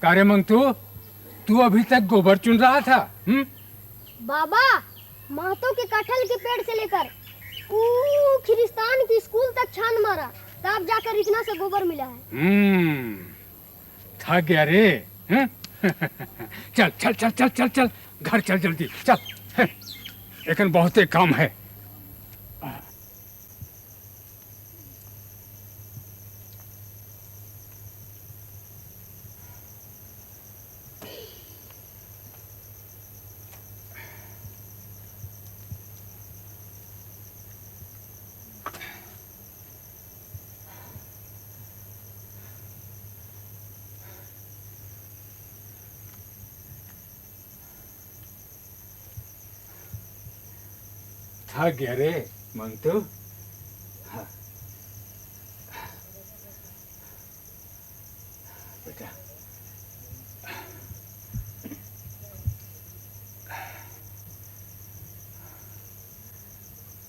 कार्य मंगतू, तू अभी तक गोबर चुन रहा था? बाबा, महतो के कटहल के पेड़ से लेकर खिरिस्तान की स्कूल तक छान मारा, तब जाकर इतना सा गोबर मिला है। थक गया रे? चल चल चल चल चल चल, घर चल जल्दी चल, लेकिन बहुत काम है। थक गया रे मंगतू? हाँ बेटा,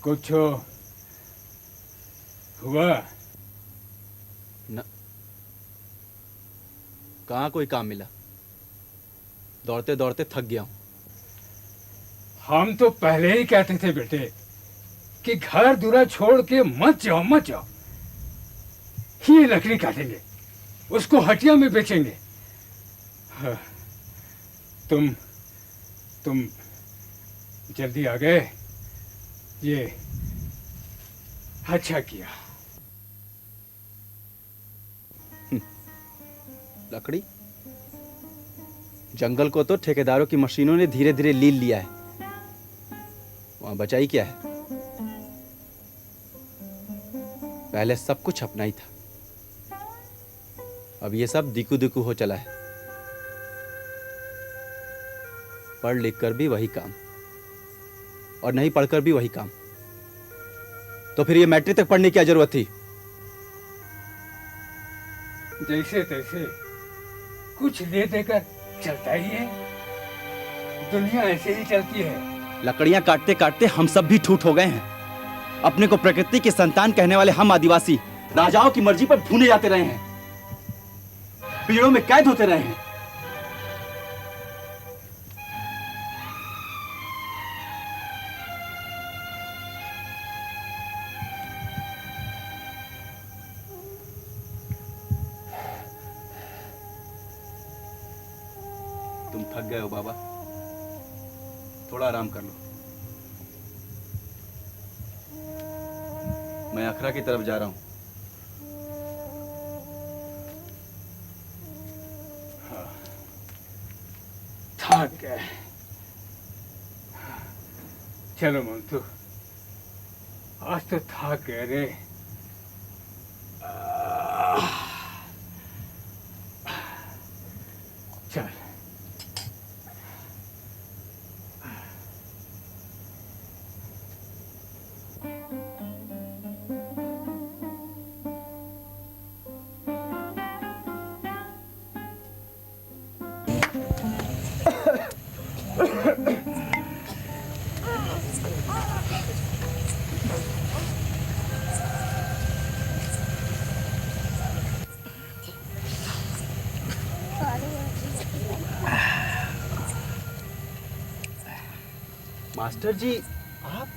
कुछ हुआ न? कहाँ कोई काम मिला? दौड़ते दौड़ते थक गया हूं। हम तो पहले ही कहते थे बेटे कि घर दूरा छोड़ के मत जाओ मत जाओ। ये लकड़ी काटेंगे, उसको हटिया में बेचेंगे। हाँ, तुम जल्दी आ गए, ये अच्छा किया। लकड़ी? जंगल को तो ठेकेदारों की मशीनों ने धीरे धीरे लील लिया है, वहां बचाई क्या है? पहले सब कुछ अपना ही था, अब ये सब दिकू दिकू हो चला है। पढ़ लिख कर भी वही काम और नहीं पढ़कर भी वही काम, तो फिर ये मैट्रिक तक पढ़ने की क्या जरूरत थी? जैसे तैसे कुछ ले देकर चलता ही है, दुनिया ऐसे ही चलती है। लकड़ियां काटते काटते हम सब भी ठूठ हो गए हैं। अपने को प्रकृति के संतान कहने वाले हम आदिवासी राजाओं की मर्जी पर भूने जाते रहे हैं, पीड़ों में कैद होते रहे हैं। तुम थक गए हो बाबा, थोड़ा आराम कर लो। मैं अखरा की तरफ जा रहा हूं। थक गए। चलो मंतु, आज तो थक गए रे। चल मास्टर जी, आप?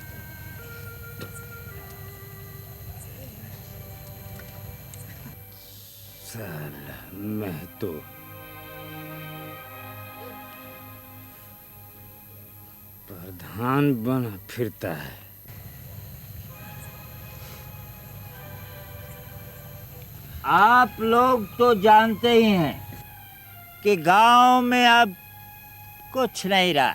साला मैं तो प्रधान बना फिरता है। आप लोग तो जानते ही हैं कि गांव में अब कुछ नहीं रहा।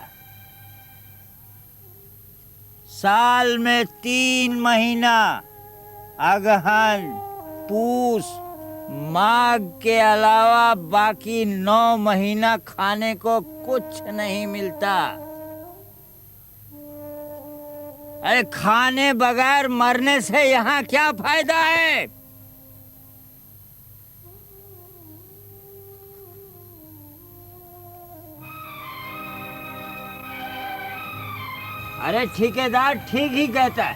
साल में 3 महीना अगहन, पूस, माघ के अलावा बाकी 9 महीना खाने को कुछ नहीं मिलता। अरे खाने बगैर मरने से यहाँ क्या फायदा है? अरे ठेकेदार ठीक ही कहता है,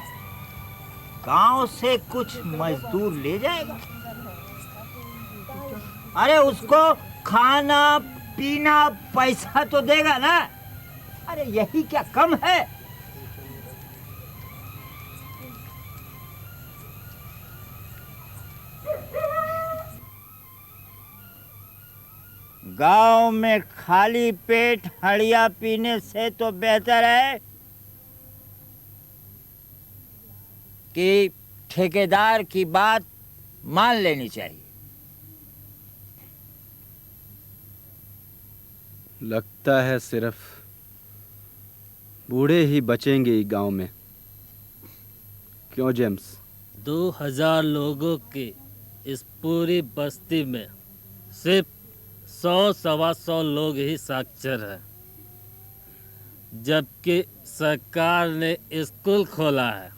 गांव से कुछ मजदूर ले जाएगा। अरे उसको खाना पीना पैसा तो देगा ना। अरे यही क्या कम है? गांव में खाली पेट हड़िया पीने से तो बेहतर है कि ठेकेदार की बात मान लेनी चाहिए। लगता है सिर्फ बूढ़े ही बचेंगे गांव में। क्यों जेम्स? 2000 लोगों की इस पूरी बस्ती में सिर्फ 100-125 लोग ही साक्षर हैं, जबकि सरकार ने स्कूल खोला है,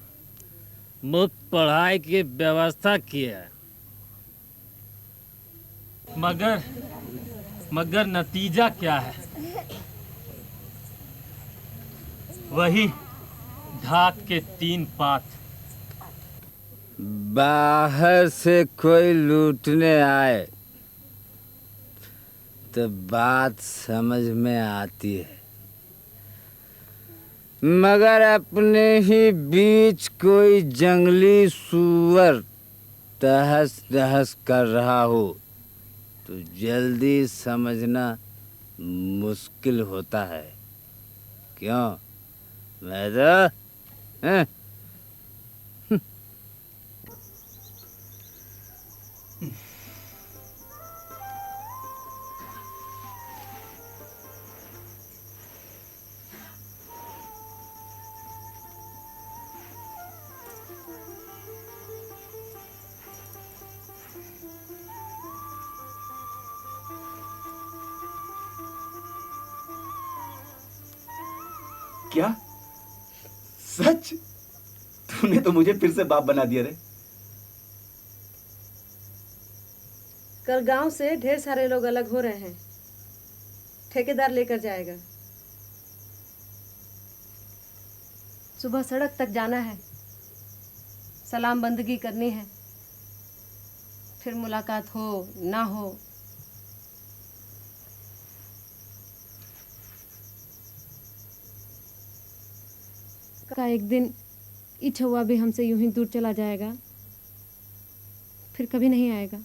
मुफ्त पढ़ाई की व्यवस्था की है। मगर नतीजा क्या है? वही ढाक के 3 पात। बाहर से कोई लूटने आए तो बात समझ में आती है, मगर अपने ही बीच कोई जंगली सूअर तहस नहस कर रहा हो तो जल्दी समझना मुश्किल होता है। क्यों? मैं तो क्या? सच? तूने तो मुझे फिर से बाप बना दिया रे। कल गांव से ढेर सारे लोग अलग हो रहे हैं, ठेकेदार लेकर जाएगा। सुबह सड़क तक जाना है, सलाम बंदगी करनी है, फिर मुलाकात हो ना हो। का एक दिन इच्छा भी हमसे यूं ही दूर चला जाएगा, फिर कभी नहीं आएगा।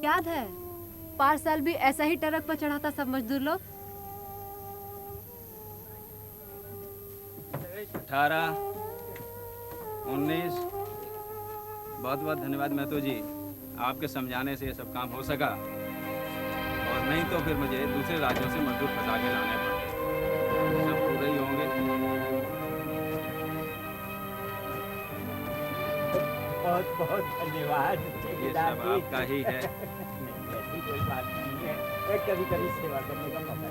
याद है पार साल भी ऐसा ही ट्रक पर चढ़ा था सब मजदूर लोग। 18, 19। बहुत बहुत धन्यवाद महतो जी, आपके समझाने से ये सब काम हो सका, और नहीं तो फिर मुझे दूसरे राज्यों से मजदूर फंसा के लाने पड़ते। सब पूरे ही होंगे। बहुत बहुत धन्यवाद। ये सब आपका ही है। ऐसी कोई बात नहीं है, कभी कभी सेवा करने का मौका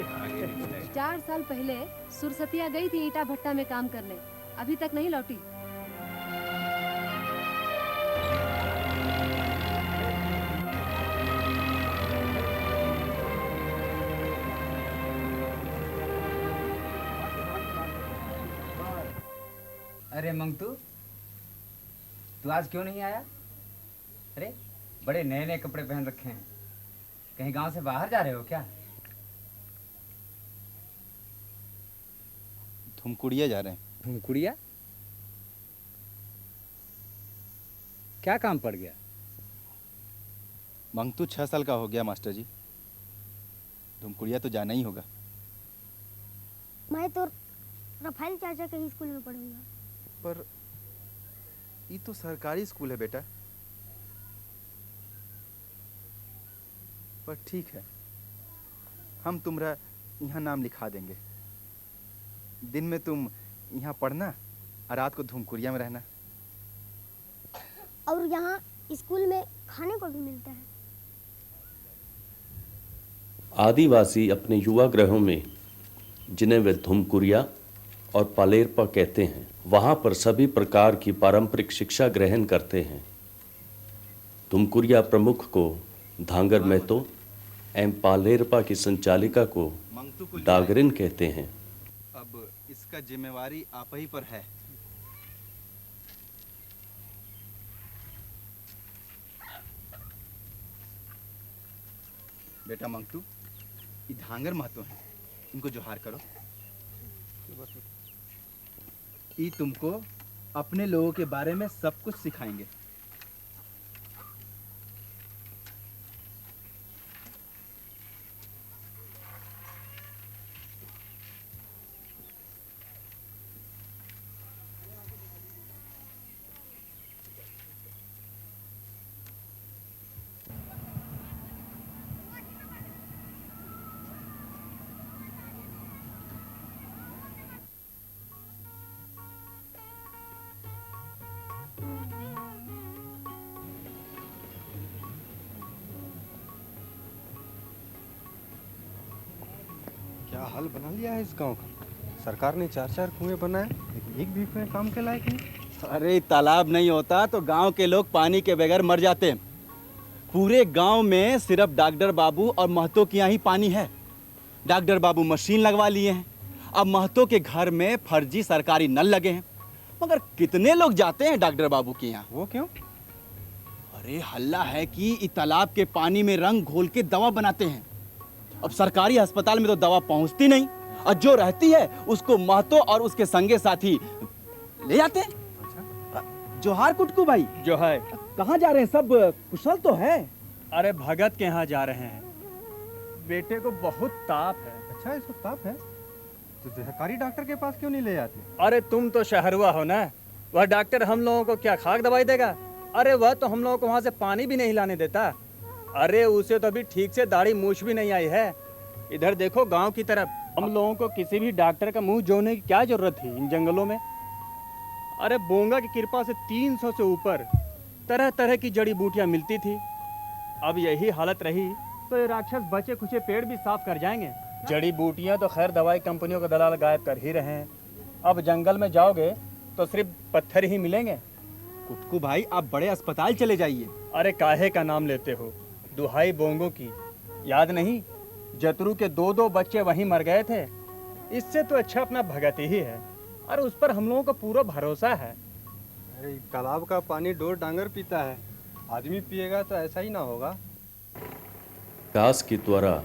चाहिए। 4 साल पहले सुरसतिया गई थी ईटा भट्टा में काम करने, अभी तक नहीं लौटी। अरे मंगतू, तू आज क्यों नहीं आया? अरे बड़े नए नए कपड़े पहन रखे हैं, कहीं गांव से बाहर जा रहे हो क्या? धुमकुड़िया जा रहे हैं। धुमकुड़िया? क्या काम पड़ गया? मंगतू 6 साल का हो गया मास्टर जी, धुमकुड़िया तो जाना ही होगा। मैं तो रफाइल चाचा के ही स्कूल में पढ़ूंगा। पर ये तो सरकारी स्कूल है बेटा। पर ठीक है, हम तुम्हारा यहाँ नाम लिखा देंगे। दिन में तुम यहाँ पढ़ना और रात को धुमकुड़िया में रहना। और यहाँ स्कूल में खाने को भी मिलता है। आदिवासी अपने युवा ग्रहों में, जिन्हें वे धुमकुरिया और पालेरपा कहते हैं, वहाँ पर सभी प्रकार की पारंपरिक शिक्षा ग्रहण करते हैं। धुमकुरिया प्रमुख को धांगर महतो एवं पालेरपा की संचालिका को डागरिन कहते हैं। अब इसका जिम्मेवारी आप ही पर है। बेटा मंगतू, ये धांगर महतो हैं, इनको जोहार करो। ये तुमको अपने लोगों के बारे में सब कुछ सिखाएंगे। क्या हाल बना लिया है इस गांव का। सरकार ने 4-4 कुएं बनाए, लेकिन एक भी कुएं काम के लायक नहीं। अरे तालाब नहीं होता तो गांव के लोग पानी के बगैर मर जाते। पूरे गांव में सिर्फ डॉक्टर बाबू और महतो के यहाँ ही पानी है। डॉक्टर बाबू मशीन लगवा लिए हैं, अब महतो के घर में फर्जी सरकारी नल लगे हैं। मगर कितने लोग जाते हैं डॉक्टर बाबू के यहाँ? वो क्यों? अरे हल्ला है कि इस तालाब के पानी में रंग घोल के दवा बनाते हैं। अब सरकारी अस्पताल में तो दवा पहुंचती नहीं, और जो रहती है उसको महतो और उसके संगे साथी ले जाते हैं। अच्छा। जोहार कुटकू भाई। जो है कहाँ जा रहे हैं? सब कुशल तो है? अरे भगत के यहाँ जा रहे हैं, बेटे को बहुत ताप है। अच्छा, इसको ताप है तो सरकारी डॉक्टर के पास क्यों नहीं ले जाते? अरे तुम तो शहरुआ हो ना, वह डॉक्टर हम लोगों को क्या खाक दवाई देगा? अरे वह तो हम लोगों को वहाँ से पानी भी नहीं लाने देता। अरे उसे तो अभी ठीक से दाढ़ी मूछ भी नहीं आई है। इधर देखो गांव की तरफ, हम लोगों को किसी भी डॉक्टर का मुंह जोड़ने की क्या जरूरत थी इन जंगलों में। अरे बोंगा की कृपा से 300 से ऊपर तरह तरह की जड़ी बूटियां मिलती थी। अब यही हालत रही तो ये राक्षस बचे खुचे पेड़ भी साफ कर जाएंगे। जड़ी बूटियां तो खैर दवाई कंपनियों के दलाल गायब कर ही रहे हैं। अब जंगल में जाओगे तो सिर्फ पत्थर ही मिलेंगे। कुटकू भाई, आप बड़े अस्पताल चले जाइए। अरे काहे का नाम लेते हो? दुहाई बोंगों की, याद नहीं? जतरू के 2-2 बच्चे वहीं मर गए थे। इससे तो अच्छा अपना भगत ही है, और उस पर हम लोगों का पूरा भरोसा है। अरे तालाब का पानी ढोर डांगर पीता है, आदमी पिएगा तो ऐसा ही ना होगा। घास की त्वरा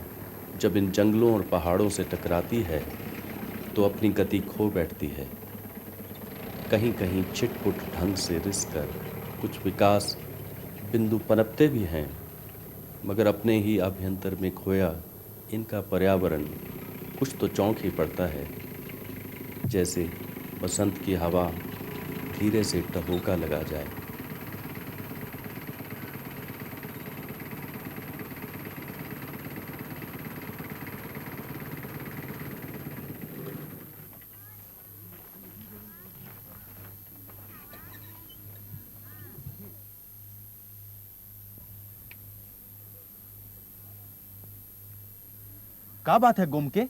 जब इन जंगलों और पहाड़ों से टकराती है तो अपनी गति खो बैठती है। कहीं कहीं छिटपुट ढंग से रिस कर कुछ विकास बिंदु पनपते भी हैं, मगर अपने ही अभ्यंतर में खोया इनका पर्यावरण कुछ तो चौंक ही पड़ता है। जैसे बसंत की हवा धीरे से टहोका लगा जाए। क्या बात है गुम के?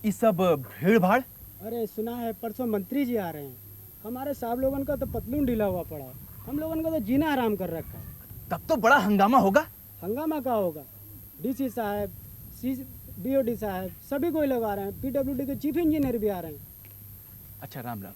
इस सब भीड़ भाड़? अरे सुना है परसों मंत्री जी आ रहे हैं। हमारे साहब लोगन का तो पतलून ढीला हुआ पड़ा है, हम लोगन का तो जीना हराम कर रखा है। तब तो बड़ा हंगामा होगा। हंगामा क्या होगा? डीसी साहब, बीओडी साहब सभी कोई लोग आ रहे हैं, पीडब्ल्यूडी के चीफ इंजीनियर भी आ रहे हैं। अच्छा, राम राम।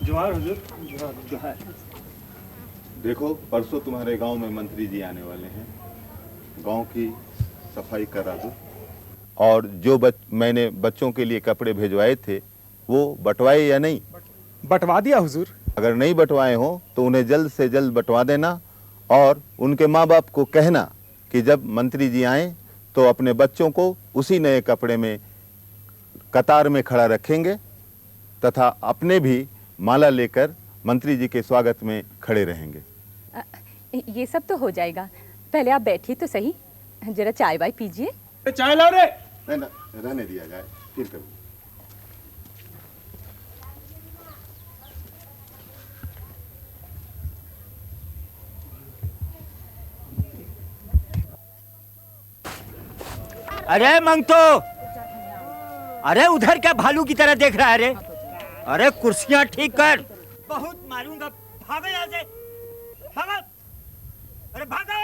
जोहार हुजूर। जोहार। देखो, परसों तुम्हारे गांव में मंत्री जी आने वाले हैं, गांव की सफाई करा दो। और जो मैंने बच्चों के लिए कपड़े भिजवाए थे वो बंटवाए या नहीं? बंटवा दिया हुजूर। अगर नहीं बंटवाए हो तो उन्हें जल्द से जल्द बंटवा देना, और उनके माँ बाप को कहना कि जब मंत्री जी आए तो अपने बच्चों को उसी नए कपड़े में कतार में खड़ा रखेंगे, तथा अपने भी माला लेकर मंत्री जी के स्वागत में खड़े रहेंगे। ये सब तो हो जाएगा, पहले आप बैठिए तो सही। जरा चाय वाय पीजिए। चाय लाओ रे। नहीं ना, रहने दिया जाए, फिर कभी। अरे मंगतो, अरे उधर क्या भालू की तरह देख रहा है रे? अरे कुर्सियां ठीक कर। बहुत मारूंगा, भागो यहाँ से, भागो, अरे भागो।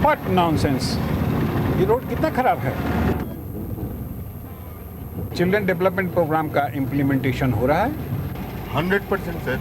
What nonsense! ये रोड कितना खराब है। चिल्ड्रन डेवलपमेंट प्रोग्राम का इम्प्लीमेंटेशन हो रहा है? 100% सर।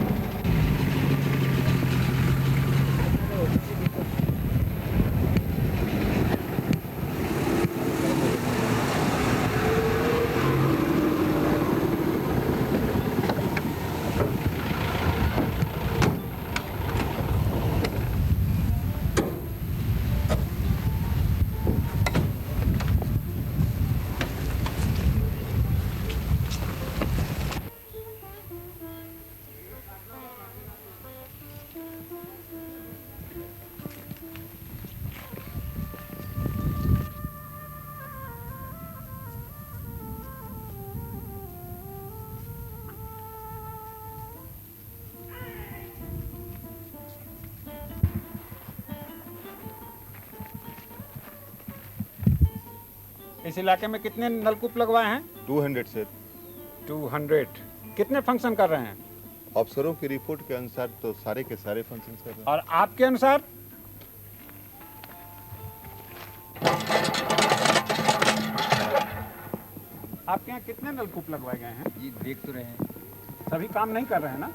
इस इलाके में कितने नलकूप लगवाए हैं? 200 सर। 200। कितने फंक्शन कर रहे हैं? अफसरों की रिपोर्ट के अनुसार तो सारे के सारे फंक्शन कर रहे हैं। और आपके अनुसार? आपके यहाँ कितने नलकूप लगवाए गए हैं? जी देख तो रहे हैं। सभी काम नहीं कर रहे हैं ना?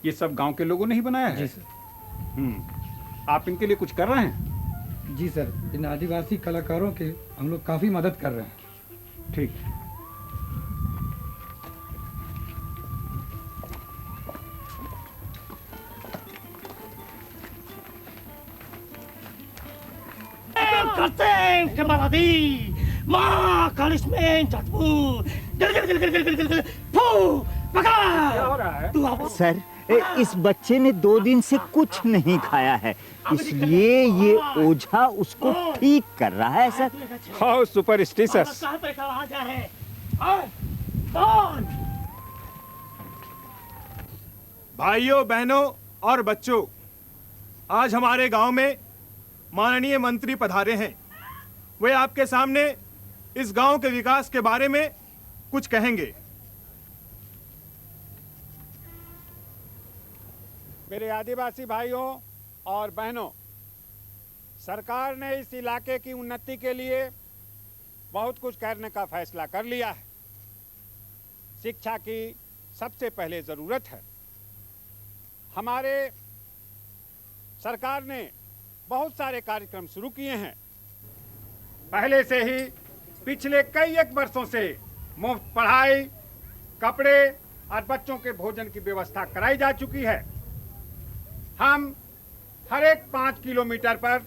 ये सब गांव के लोगों ने ही बनाया है? जी सर। आप इनके लिए कुछ कर रहे हैं? जी सर, इन आदिवासी कलाकारों के हम लोग काफ़ी मदद कर रहे हैं। ठीक। क्या हो रहा है? सर, इस बच्चे ने 2 दिन से कुछ नहीं खाया है, इसलिए ये ओझा उसको ठीक कर रहा है सर। How superstitious. भाइयों बहनों और बच्चों, आज हमारे गांव में माननीय मंत्री पधारे हैं। वे आपके सामने इस गांव के विकास के बारे में कुछ कहेंगे। मेरे आदिवासी भाइयों और बहनों, सरकार ने इस इलाके की उन्नति के लिए बहुत कुछ करने का फैसला कर लिया है। शिक्षा की सबसे पहले ज़रूरत है। हमारे सरकार ने बहुत सारे कार्यक्रम शुरू किए हैं। पहले से ही पिछले कई एक वर्षों से मुफ्त पढ़ाई, कपड़े और बच्चों के भोजन की व्यवस्था कराई जा चुकी है। हम हर एक 5 किलोमीटर पर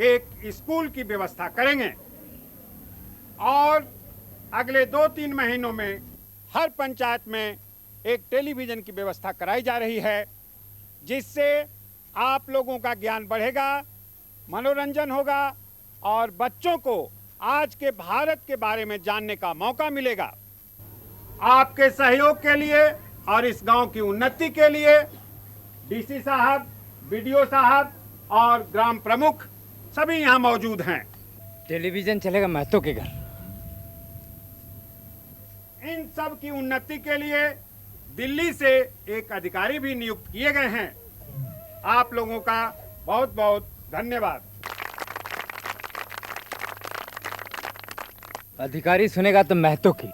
एक स्कूल की व्यवस्था करेंगे और अगले 2-3 महीनों में हर पंचायत में एक टेलीविज़न की व्यवस्था कराई जा रही है, जिससे आप लोगों का ज्ञान बढ़ेगा, मनोरंजन होगा और बच्चों को आज के भारत के बारे में जानने का मौका मिलेगा। आपके सहयोग के लिए और इस गांव की उन्नति के लिए डीसी साहब, बीडीओ साहब और ग्राम प्रमुख सभी यहाँ मौजूद हैं। टेलीविजन चलेगा महतो के घर। इन सब की उन्नति के लिए दिल्ली से एक अधिकारी भी नियुक्त किए गए हैं। आप लोगों का बहुत बहुत धन्यवाद। अधिकारी सुनेगा तो महतो की।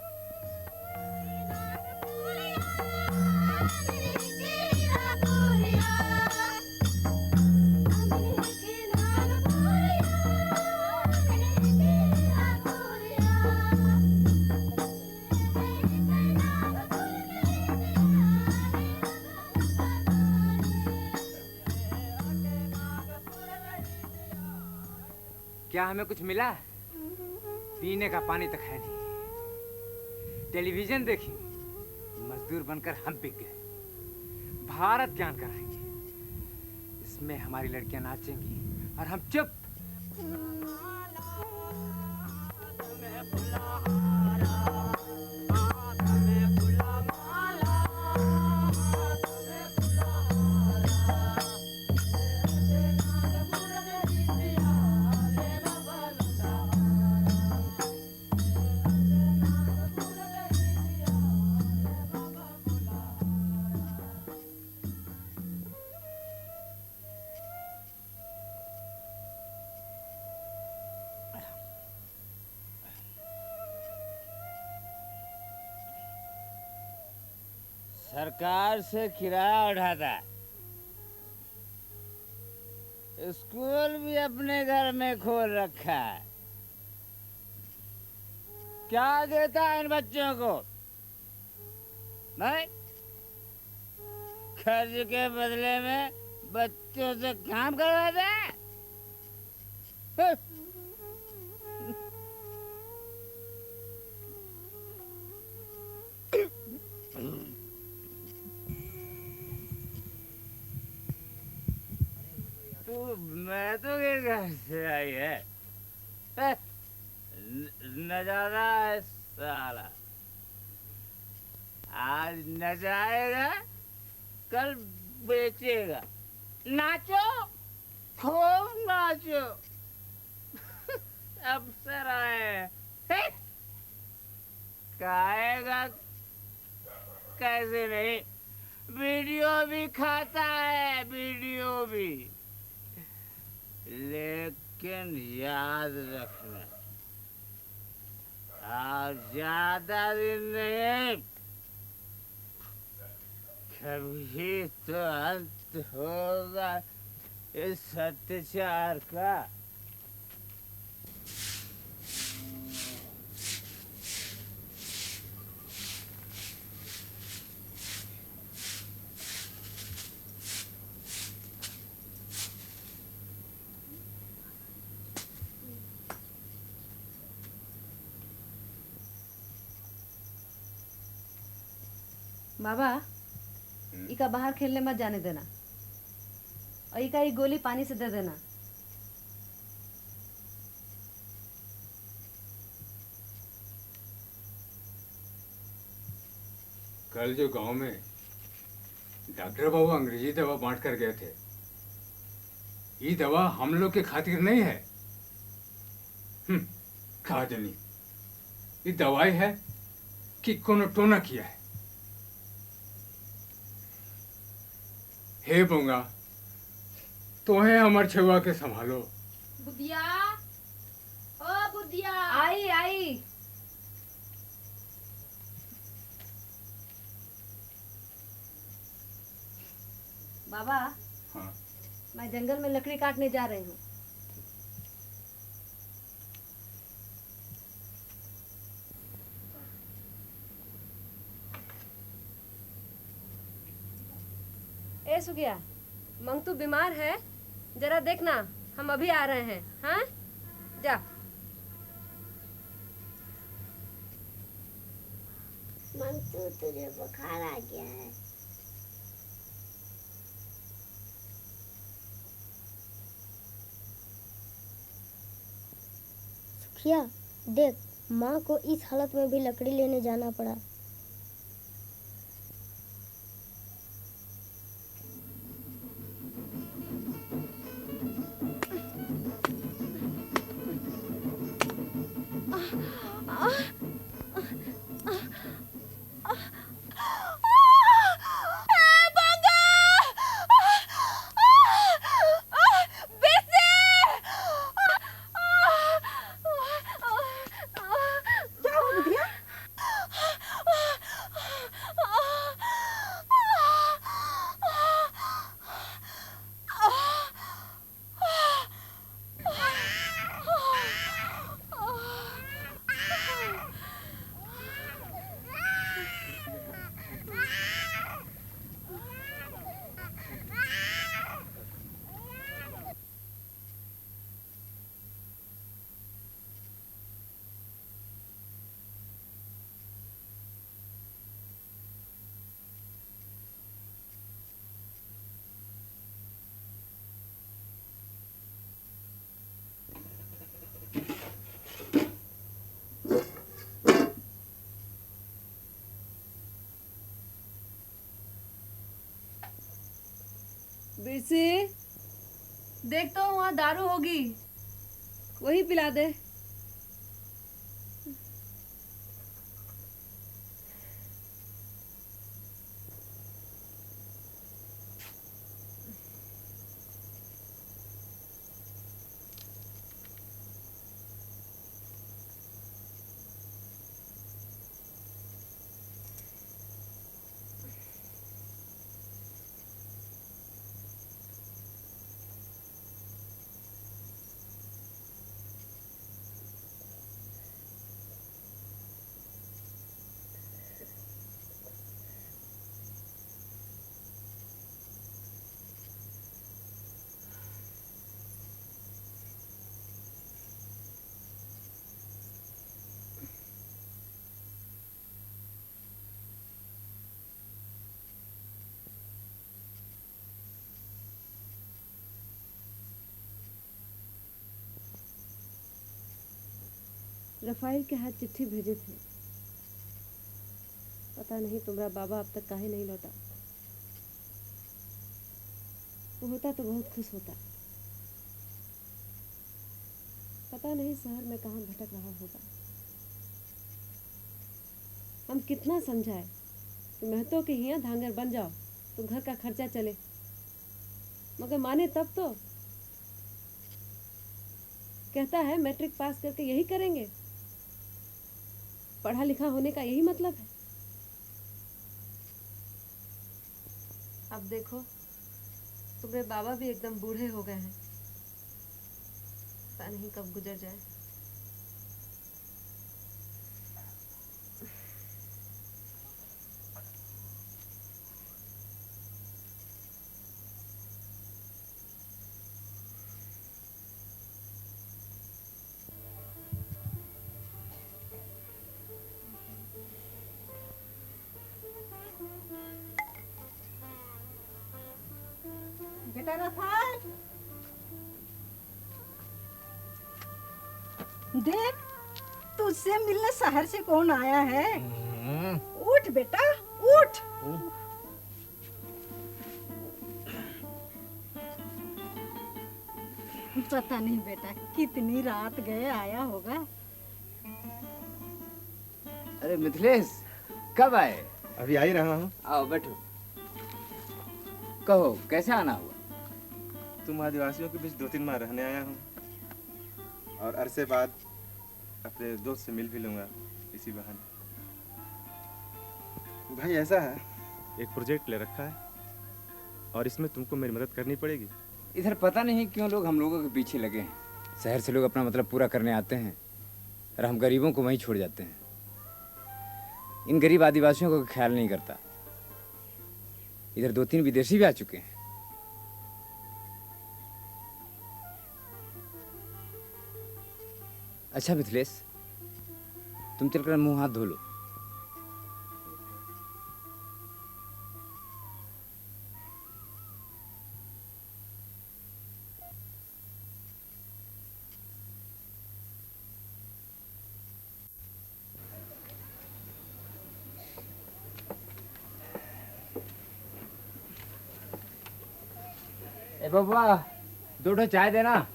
क्या हमें कुछ मिला? पीने का पानी तक है नहीं। टेलीविजन देखेंगे, मजदूर बनकर हम बिक गए। भारत ज्ञान कराएंगे, इसमें हमारी लड़कियां नाचेंगी और हम चुप। सरकार से किराया उठाता है, स्कूल भी अपने घर में खोल रखा है। क्या देता है इन बच्चों को? नहीं, खर्च के बदले में बच्चों से काम करवाता है। मैं तो के घर से आई है, नजारा है साला। आज नचाएगा, कल बेचेगा। नाचो, खूब नाचो। अफसर आए हैं, खाएगा कैसे नहीं, वीडियो भी खाता है, वीडियो भी। लेकिन याद रखना, आज ज्यादा दिन नहीं, कभी तो अंत होगा इस अत्याचार का। बाबा, इका बाहर खेलने मत जाने देना, और इका एक गोली पानी से दे देना। कल जो गांव में डॉक्टर बाबू अंग्रेजी दवा बांट कर गए थे, ये दवा हम लोग के खातिर नहीं है। कहा जनी, ये दवाई है कि कोनो टोना किया है। हे बोंगा, तोहे हमार छुआ के संभालो। बुधिया, ओ बुधिया। आई आई। बाबा, हाँ, मैं जंगल में लकड़ी काटने जा रही हूँ। ए सुगिया, मंगतू बीमार है, जरा देखना, हम अभी आ रहे हैं। हाँ, जा। मंगतू, तुझे बुखार आ गया है। सुखिया, देख, माँ को इस हालत में भी लकड़ी लेने जाना पड़ा। बिरसी, देख तो वहाँ दारू होगी, वही पिला दे। रफाइल के हाथ चिट्ठी भेजे थे, पता नहीं तुम्हारा बाबा अब तक काहे नहीं लौटा। वो होता तो बहुत खुश होता। पता नहीं शहर में कहाँ भटक रहा होगा। हम कितना समझाए कि महतो के यहाँ धांगर बन जाओ तो घर का खर्चा चले, मगर माने तब तो। कहता है मैट्रिक पास करके यही करेंगे, पढ़ा लिखा होने का यही मतलब है। अब देखो तुम्हारे बाबा भी एकदम बूढ़े हो गए हैं, पता नहीं कब गुजर जाए। बेटा रफाल, देख तुझसे मिलने शहर से कौन आया है। उठ बेटा उठ। पता नहीं बेटा कितनी रात गए आया होगा। अरे मिथिलेश, कब आए? अभी आ ही रहा हूँ। आओ बैठो। कहो कैसे आना हुआ? तुम आदिवासियों के बीच 2-3 माह रहने आया हूँ और अरसे बाद अपने दोस्त से मिल भी लूँगा इसी बहाने। भाई ऐसा है, एक प्रोजेक्ट ले रखा है और इसमें तुमको मेरी मदद करनी पड़ेगी। इधर पता नहीं क्यों लोग हम लोगों के पीछे लगे हैं। शहर से लोग अपना मतलब पूरा करने आते हैं और हम गरीबों को वहीं छोड़ जाते हैं। इन गरीब आदिवासियों को ख्याल नहीं करता। इधर 2-3 विदेशी भी आ चुके हैं। अच्छा मिथिलेश, तुम चलकर मुंह हाथ धो लो। ए बबुआ, 2 ठो चाय देना।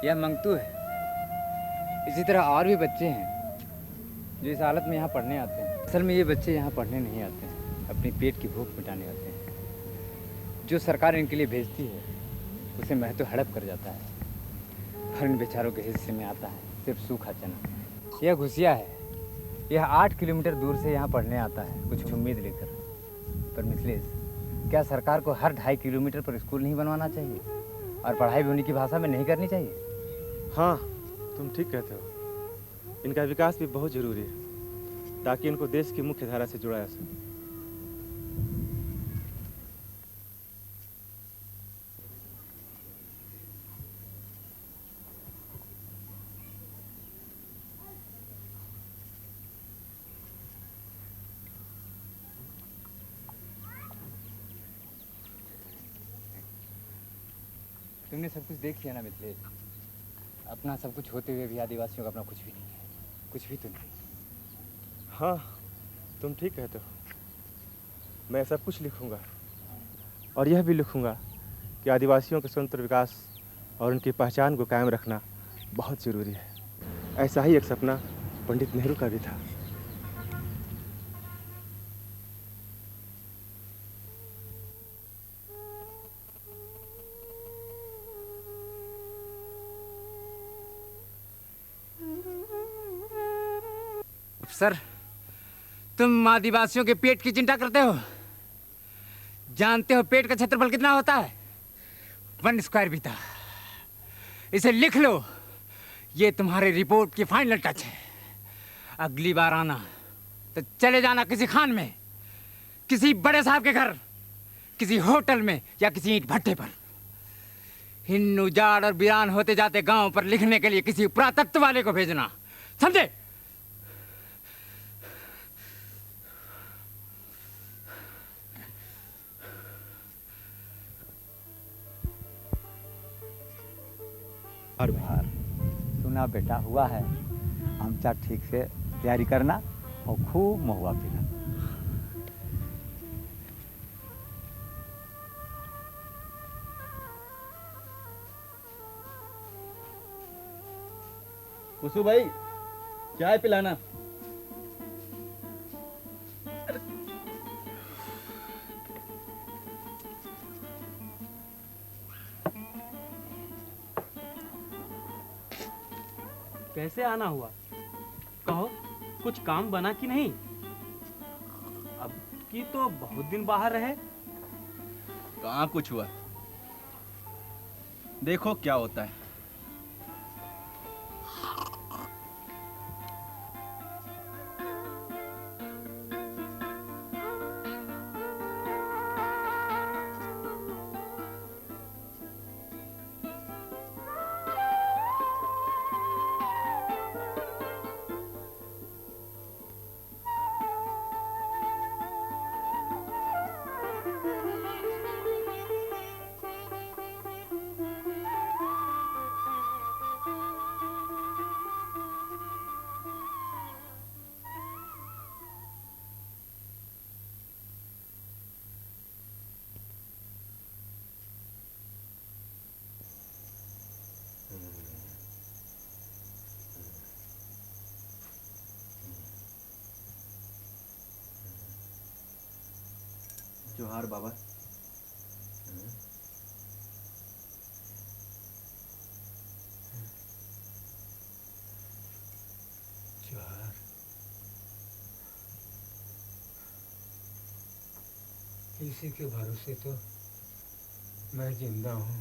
यह मंगतू है। इसी तरह और भी बच्चे हैं जो इस हालत में यहाँ पढ़ने आते हैं। असल में ये बच्चे यहाँ पढ़ने नहीं आते हैं, अपनी पेट की भूख मिटाने आते हैं। जो सरकार इनके लिए भेजती है उसे महतो हड़प कर जाता है और इन बेचारों के हिस्से में आता है सिर्फ सूखा चना। यह घुसिया है। यह 8 किलोमीटर दूर से यहाँ पढ़ने आता है कुछ उम्मीद लेकर। पर मिथिलेश, क्या सरकार को हर 2.5 किलोमीटर पर स्कूल नहीं बनवाना चाहिए और पढ़ाई भी उन्हीं की भाषा में नहीं करनी चाहिए? हाँ, तुम ठीक कहते हो। इनका विकास भी बहुत जरूरी है ताकि इनको देश की मुख्य धारा से जुड़ा जा सके। तुमने सब कुछ देख लिया ना मिथिलेश। अपना सब कुछ होते हुए भी आदिवासियों का अपना कुछ भी नहीं है, कुछ भी तो नहीं। हाँ, तुम ठीक कहते हो। मैं सब कुछ लिखूंगा और यह भी लिखूंगा कि आदिवासियों के स्वतंत्र विकास और उनकी पहचान को कायम रखना बहुत ज़रूरी है। ऐसा ही एक सपना पंडित नेहरू का भी था। सर, तुम आदिवासियों के पेट की चिंता करते हो? जानते हो पेट का क्षेत्रफल कितना होता है? 1 स्क्वायर मीटर। इसे लिख लो, ये तुम्हारी रिपोर्ट की फाइनल टच है। अगली बार आना तो चले जाना किसी खान में, किसी बड़े साहब के घर, किसी होटल में या किसी ईंट भट्टे पर। इन उजाड़ और वीरान होते जाते गांव पर लिखने के लिए किसी पुरातत्व वाले को भेजना, समझे? सुना बेटा, हुआ है। आमचा ठीक से तैयारी करना और खूब महुआ पीना। कुसु भाई, चाय पिलाना। कैसे आना हुआ? कहो, कुछ काम बना कि नहीं? अब की तो बहुत दिन बाहर रहे। कहाँ कुछ हुआ, देखो क्या होता है। जोहार बाबा। जोहार। इसी के भरोसे तो मैं जिंदा हूँ,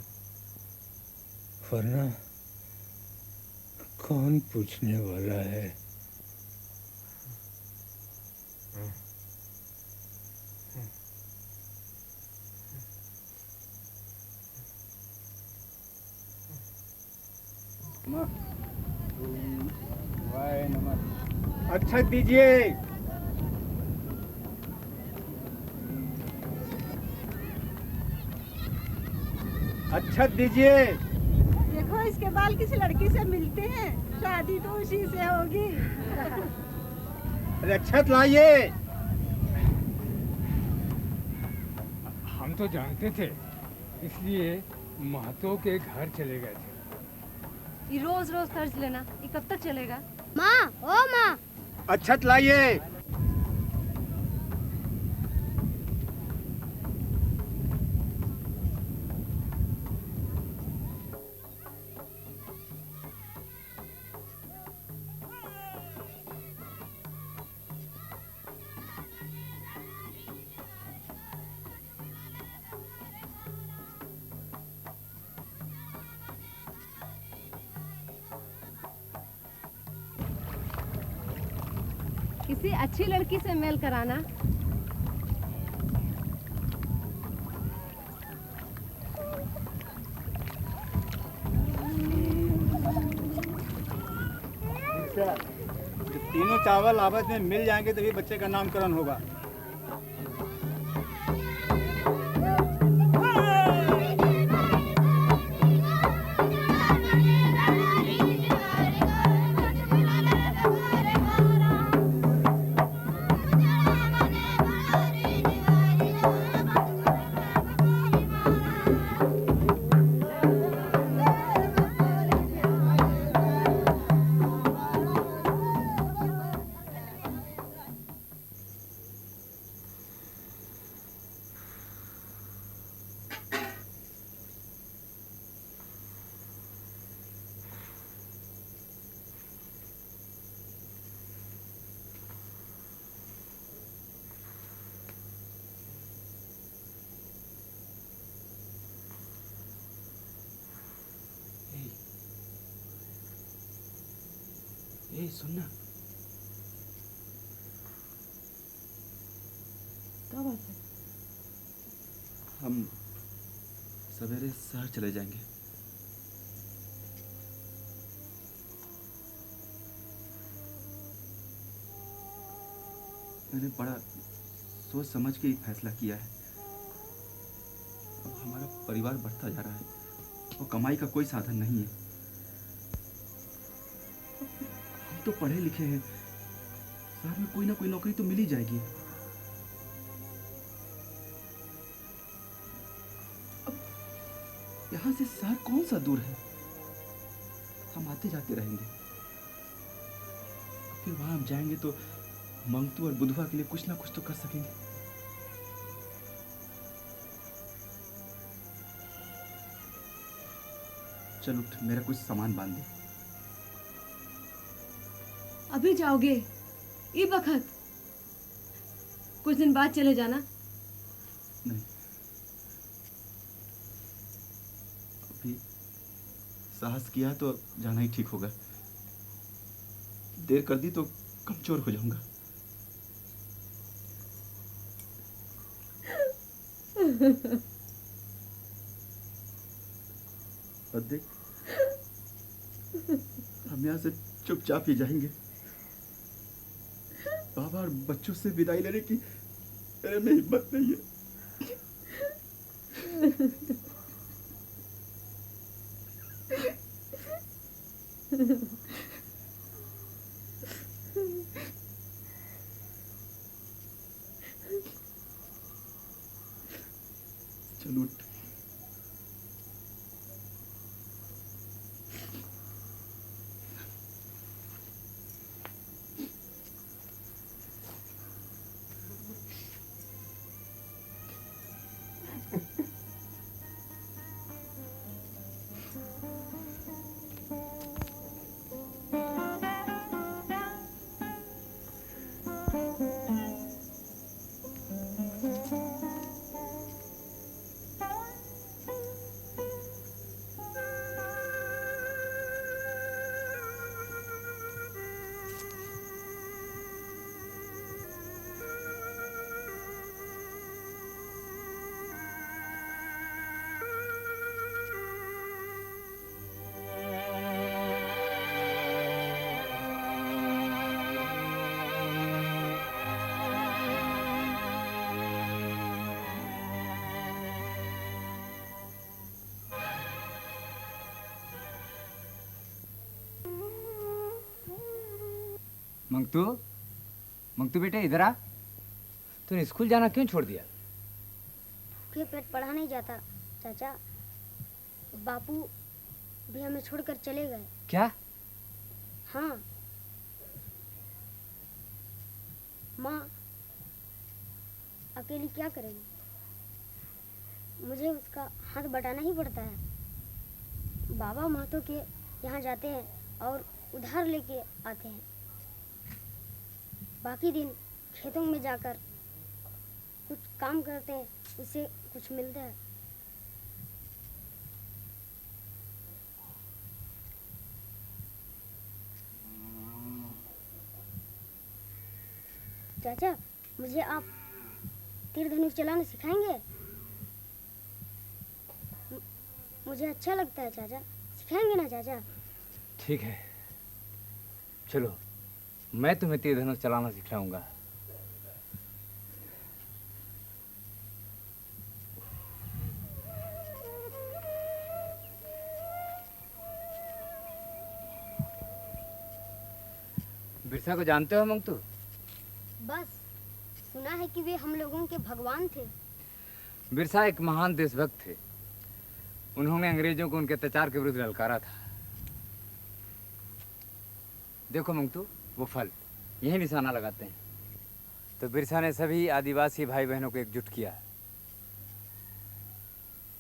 वरना कौन पूछने वाला है? अच्छा दीजिए। अच्छा दीजिए। देखो, इसके बाल किसी लड़की से मिलते हैं, शादी तो उसी से होगी। रक्षत लाइए। हम तो जानते थे, इसलिए महतो के घर चले गए थे। ये रोज रोज कर्ज लेना, ये कब तक चलेगा? माँ, ओ माँ, अच्छत लाइए। किसी अच्छी लड़की से मेल कराना। तीनों चावल आपस में मिल जाएंगे तभी बच्चे का नामकरण होगा। ए सुनना, क्या बात है? हम सवेरे शहर चले जाएंगे। मैंने बड़ा सोच समझ के ही फैसला किया है। अब हमारा परिवार बढ़ता जा रहा है और कमाई का कोई साधन नहीं है। हम तो पढ़े लिखे हैं, शहर में कोई ना कोई नौकरी तो मिल ही जाएगी। अब यहाँ से शहर कौन सा दूर है, हम आते जाते रहेंगे। फिर वहां हम जाएंगे तो मंगतू और बुधवा के लिए कुछ ना कुछ तो कर सकेंगे। चल उठ, मेरा कुछ सामान बांध दे। अभी जाओगे? ये वक्त? कुछ दिन बाद चले जाना। नहीं, अभी साहस किया तो जाना ही ठीक होगा। देर कर दी तो कमजोर हो जाऊंगा। और देख, हम यहाँ से चुपचाप ही जाएंगे। बाबा और बच्चों से विदाई लेने की मेरे में हिम्मत नहीं है। चल उठ। मंगतू, मंगतू बेटे इधर आ। तूने स्कूल जाना क्यों छोड़ दिया? भूखे पेट पढ़ा नहीं जाता चाचा। बापू भी हमें छोड़कर चले गए। क्या? हाँ, माँ अकेली क्या करेगी? मुझे उसका हाथ बटाना ही पड़ता है। बाबा महतो के यहाँ जाते हैं और उधार लेके आते हैं। बाकी दिन खेतों में जाकर कुछ काम करते हैं, उससे कुछ मिलता है। चाचा, मुझे आप तीर धनुष चलाना सिखाएंगे? मुझे अच्छा लगता है चाचा, सिखाएंगे ना चाचा? ठीक है, चलो मैं तुम्हें तीर धनुष चलाना सिखाऊंगा। बिरसा को जानते हो मंगतू? बस सुना है कि वे हम लोगों के भगवान थे। बिरसा एक महान देशभक्त थे। उन्होंने अंग्रेजों को उनके अत्याचार के विरुद्ध ललकारा था। देखो मंगतू, वो फल यही निशाना लगाते हैं। तो बिरसा ने सभी आदिवासी भाई बहनों को एकजुट किया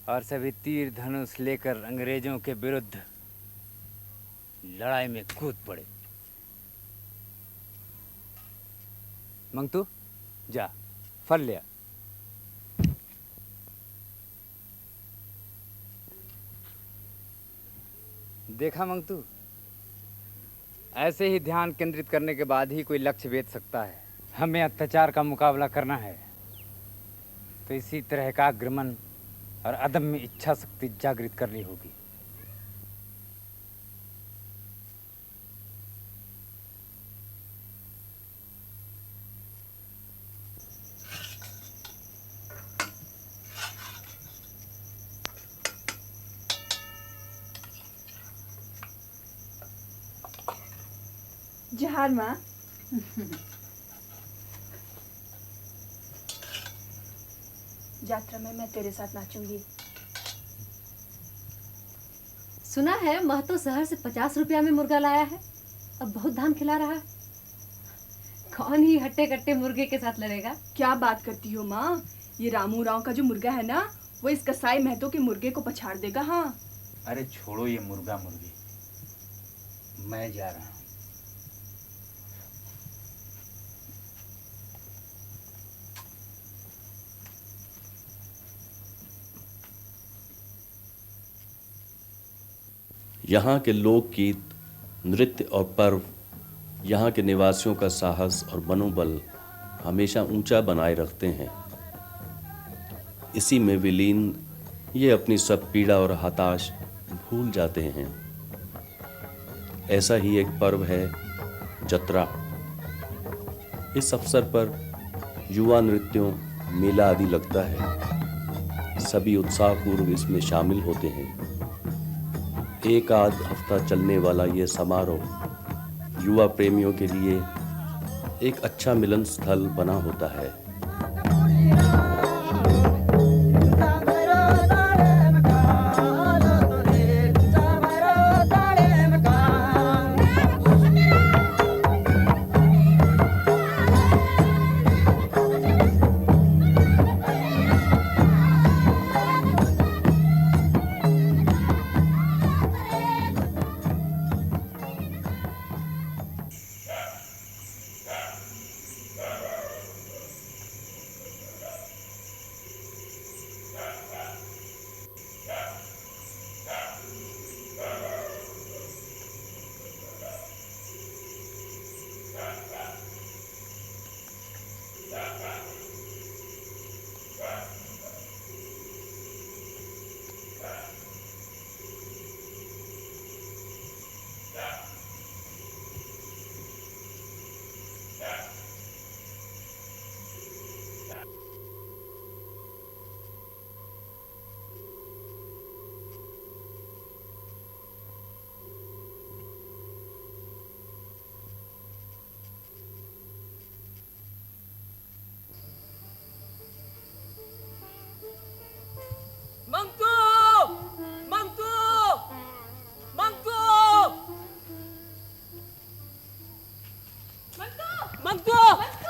और सभी तीर धनुष लेकर अंग्रेजों के विरुद्ध लड़ाई में कूद पड़े। मंगतू जा, फल ले आ। देखा मंगतू, ऐसे ही ध्यान केंद्रित करने के बाद ही कोई लक्ष्य भेद सकता है। हमें अत्याचार का मुकाबला करना है तो इसी तरह का एकाग्र और अदम्य इच्छा शक्ति जागृत करनी होगी। जोहार माँ। यात्रा में मैं तेरे साथ नाचूंगी। सुना है महतो शहर से 50 रुपया में मुर्गा लाया है, अब बहुत धान खिला रहा है। कौन ही हट्टे कट्टे मुर्गे के साथ लड़ेगा? क्या बात करती हो माँ, ये रामू राव का जो मुर्गा है ना, वो इस कसाई महतो के मुर्गे को पछाड़ देगा। हाँ अरे छोड़ो ये मुर्गा मुर्गी, मैं जा रहा हूँ। यहाँ के लोकगीत, नृत्य और पर्व यहाँ के निवासियों का साहस और मनोबल हमेशा ऊंचा बनाए रखते हैं। इसी में विलीन ये अपनी सब पीड़ा और हताश भूल जाते हैं। ऐसा ही एक पर्व है जतरा। इस अवसर पर युवा नृत्यों, मेला आदि लगता है। सभी उत्साहपूर्वक इसमें शामिल होते हैं। एक आध हफ्ता चलने वाला ये समारोह युवा प्रेमियों के लिए एक अच्छा मिलन स्थल बना होता है।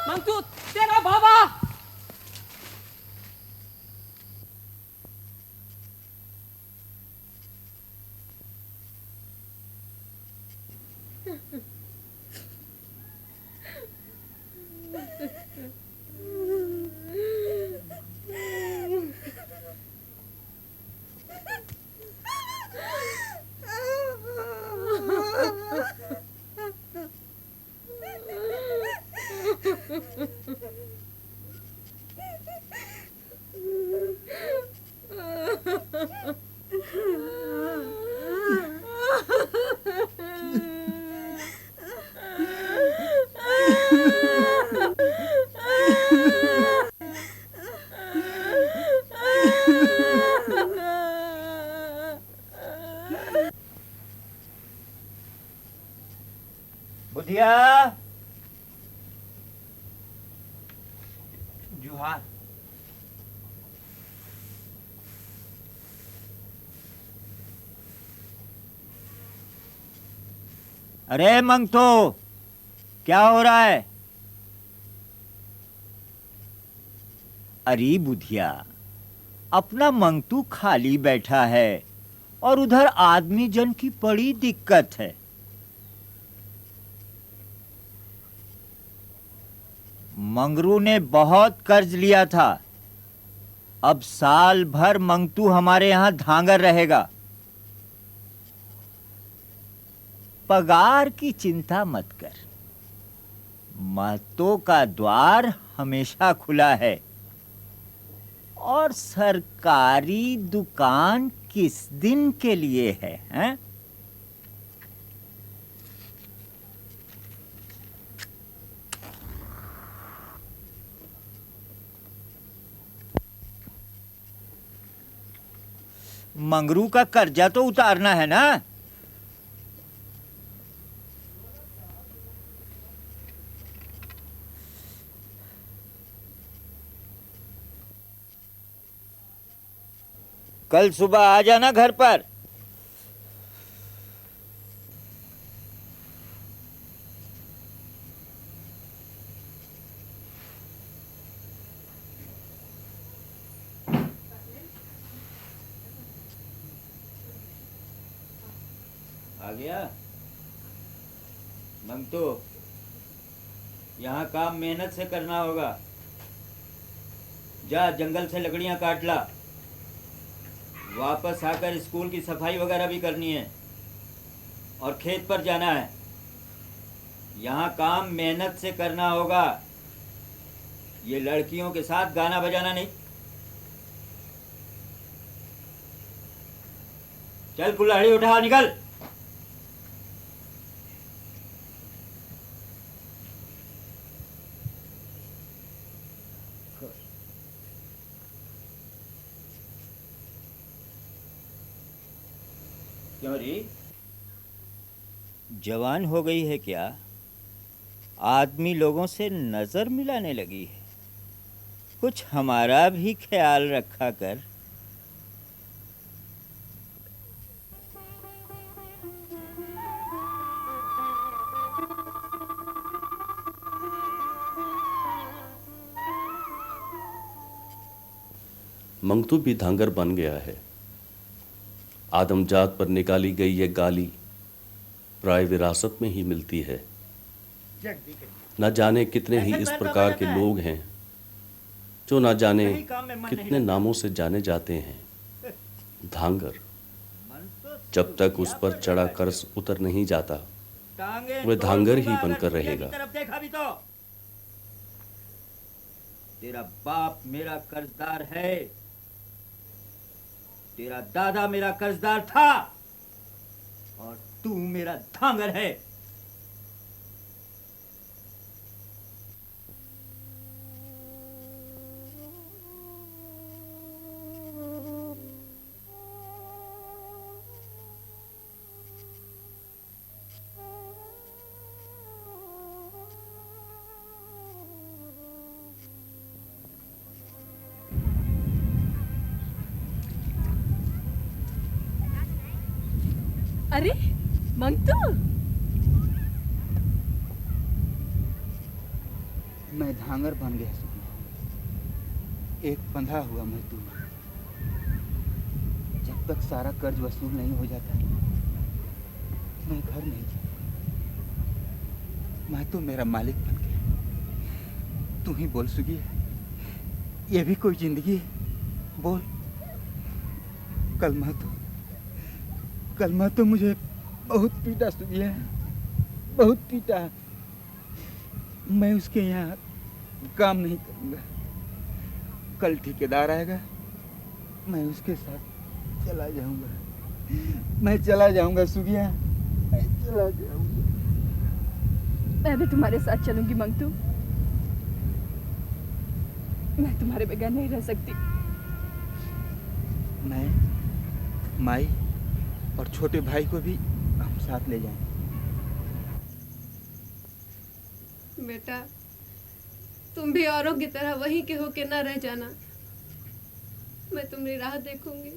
मंतू तेरा बाबा। बुधिया जुहार। अरे मंगतो क्या हो रहा है? अरे बुधिया, अपना मंगतू खाली बैठा है और उधर आदमी जन की बड़ी दिक्कत है। मंगरू ने बहुत कर्ज लिया था, अब साल भर मंगतू हमारे यहाँ धांगर रहेगा। पगार की चिंता मत कर, महतो का द्वार हमेशा खुला है। और सरकारी दुकान किस दिन के लिए है, हैं? मंगरू का कर्जा तो उतारना है ना। कल सुबह आ जाना घर पर। आ गया मंगतो, यहाँ काम मेहनत से करना होगा। जा जंगल से लकड़ियाँ काट ला, वापस आकर स्कूल की सफाई वगैरह भी करनी है और खेत पर जाना है। यहाँ काम मेहनत से करना होगा, ये लड़कियों के साथ गाना बजाना नहीं। चल कुल्हाड़ी उठा, निकल। क्यों री, जवान हो गई है क्या? आदमी लोगों से नजर मिलाने लगी है। कुछ हमारा भी ख्याल रखा कर। मंगतू भी धांगर बन गया है। आदमजात पर निकाली गई ये गाली प्राय विरासत में ही मिलती है। न जाने कितने ही इस प्रकार के लोग हैं जो न जाने कितने नामों से जाने जाते हैं। धांगर जब तक उस पर चढ़ा कर्ज उतर नहीं जाता, वह धांगर ही बनकर रहेगा। तेरा बाप मेरा कर्जदार है, तेरा दादा मेरा कर्जदार था, और तू मेरा धांगर है। अरे मंगतू, मैं धांगर बन गया सुनिया, एक बंधा हुआ मजदूर। जब तक सारा कर्ज वसूल नहीं हो जाता मैं घर नहीं जाता। मैं तो मेरा मालिक बन गया। तू ही बोल सुगी, ये भी कोई जिंदगी है? बोल। कल मैं तो मुझे बहुत पीटा सुगिया, बहुत पीटा। मैं उसके यहाँ काम नहीं करूँगा। कल ठेकेदार आएगा, मैं उसके साथ चला जाऊँगा। मैं चला जाऊँगा सुगिया, मैं चला जाऊँगा। मैं भी तुम्हारे साथ चलूंगी मंगतू। मैं तुम्हारे बगैर नहीं रह सकती। मैं, माई और छोटे भाई को भी हम साथ ले जाएंगे। बेटा, तुम भी औरों की तरह वहीं के होके ना रह जाना। मैं तुम्हारी राह देखूंगी।